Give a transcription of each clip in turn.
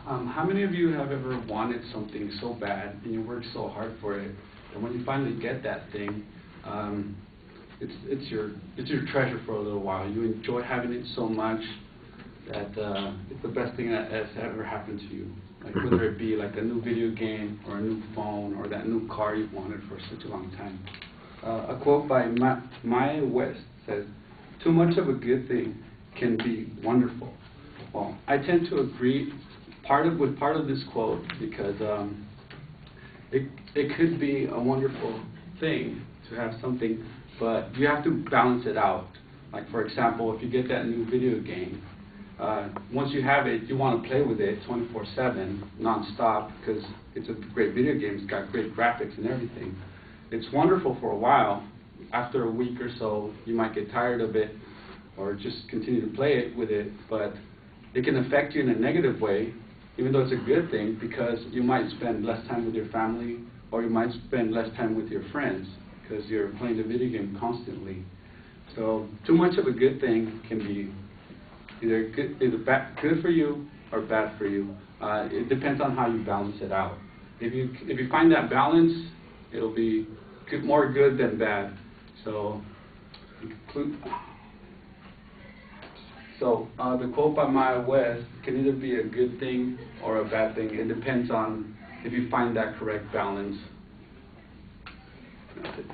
How many of you have ever wanted something so bad and you worked so hard for it, and when you finally get that thing, it's your treasure for a little while. You enjoy having it so much that it's the best thing that has ever happened to you. Like whether it be like a new video game or a new phone or that new car you've wanted for such a long time. A quote by Maya West says, "Too much of a good thing can be wonderful." Well, I tend to agree with part of this quote because it could be a wonderful thing to have something, but you have to balance it out. Like for example, if you get that new video game, once you have it, you want to play with it 24/7, non-stop, because it's a great video game. It's got great graphics and everything. It's wonderful for a while. After a week or so, you might get tired of it or just continue to play it with it, but it can affect you in a negative way, even though it's a good thing, because you might spend less time with your family or you might spend less time with your friends because you're playing the video game constantly. So too much of a good thing can be either good for you or bad for you. It depends on how you balance it out. If you find that balance, it'll be more good than bad. So the quote by Maya West can either be a good thing or a bad thing. It depends on if you find that correct balance. That's it.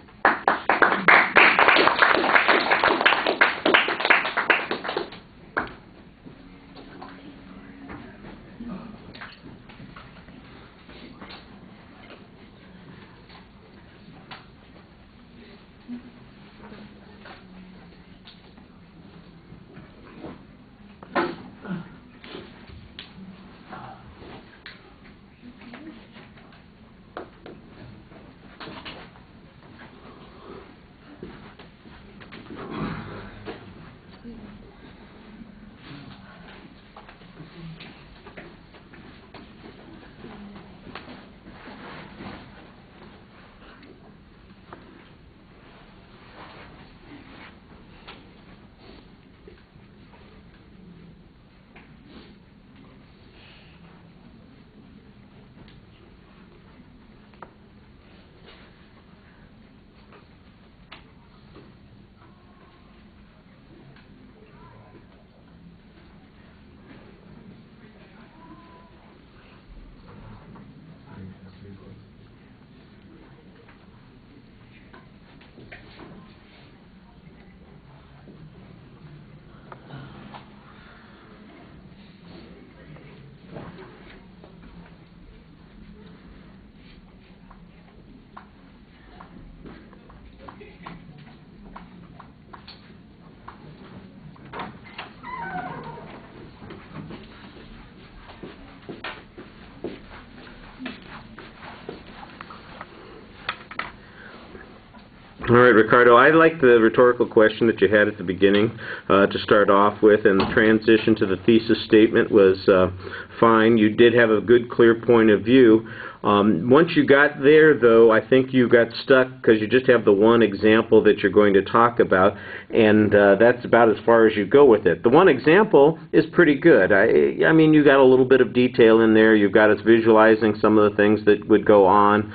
All right, Ricardo, I like the rhetorical question that you had at the beginning to start off with, and the transition to the thesis statement was fine. You did have a good, clear point of view. Once you got there, though, I think you got stuck because you just have the one example that you're going to talk about, and that's about as far as you go with it. The one example is pretty good. I mean, you got a little bit of detail in there. You've got us visualizing some of the things that would go on,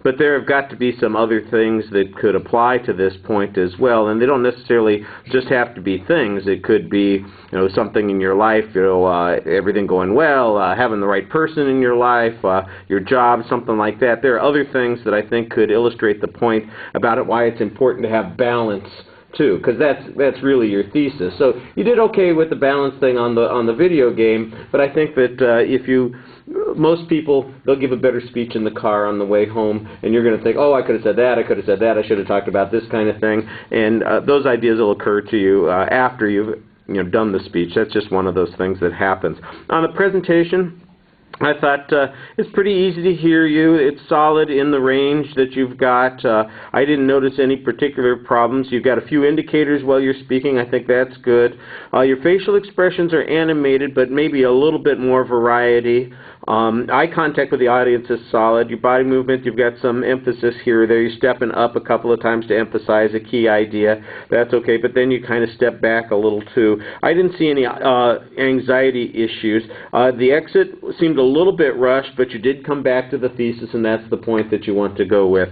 but there have got to be some other things that could apply to this point as well, and they don't necessarily just have to be things. It could be, something in your life, everything going well, having the right person in your life, your job, something like that. There are other things that I think could illustrate the point about why it's important to have balance too, because that's really your thesis. So you did okay with the balance thing on the video game, but I think that most people, they'll give a better speech in the car on the way home, and you're going to think, oh, I could have said that, I could have said that, I should have talked about this kind of thing, and those ideas will occur to you after you've done the speech. That's just one of those things that happens. On the presentation, I thought it's pretty easy to hear you. It's solid in the range that you've got. I didn't notice any particular problems. You've got a few indicators while you're speaking. I think that's good. Your facial expressions are animated, but maybe a little bit more variety. Eye contact with the audience is solid. Your body movement, you've got some emphasis here or there. You're stepping up a couple of times to emphasize a key idea. That's okay, but then you kind of step back a little too. I didn't see any anxiety issues. The exit seemed a little bit rushed, but you did come back to the thesis, and that's the point that you want to go with.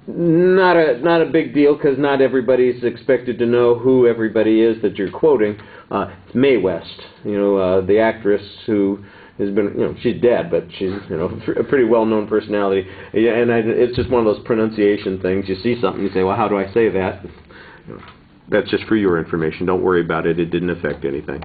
Not a big deal, because not everybody's expected to know who everybody is that you're quoting. It's Mae West, the actress who has been, she's dead, but she's, a pretty well-known personality. Yeah, and it's just one of those pronunciation things. You see something, you say, well, how do I say that? That's just for your information. Don't worry about it. It didn't affect anything.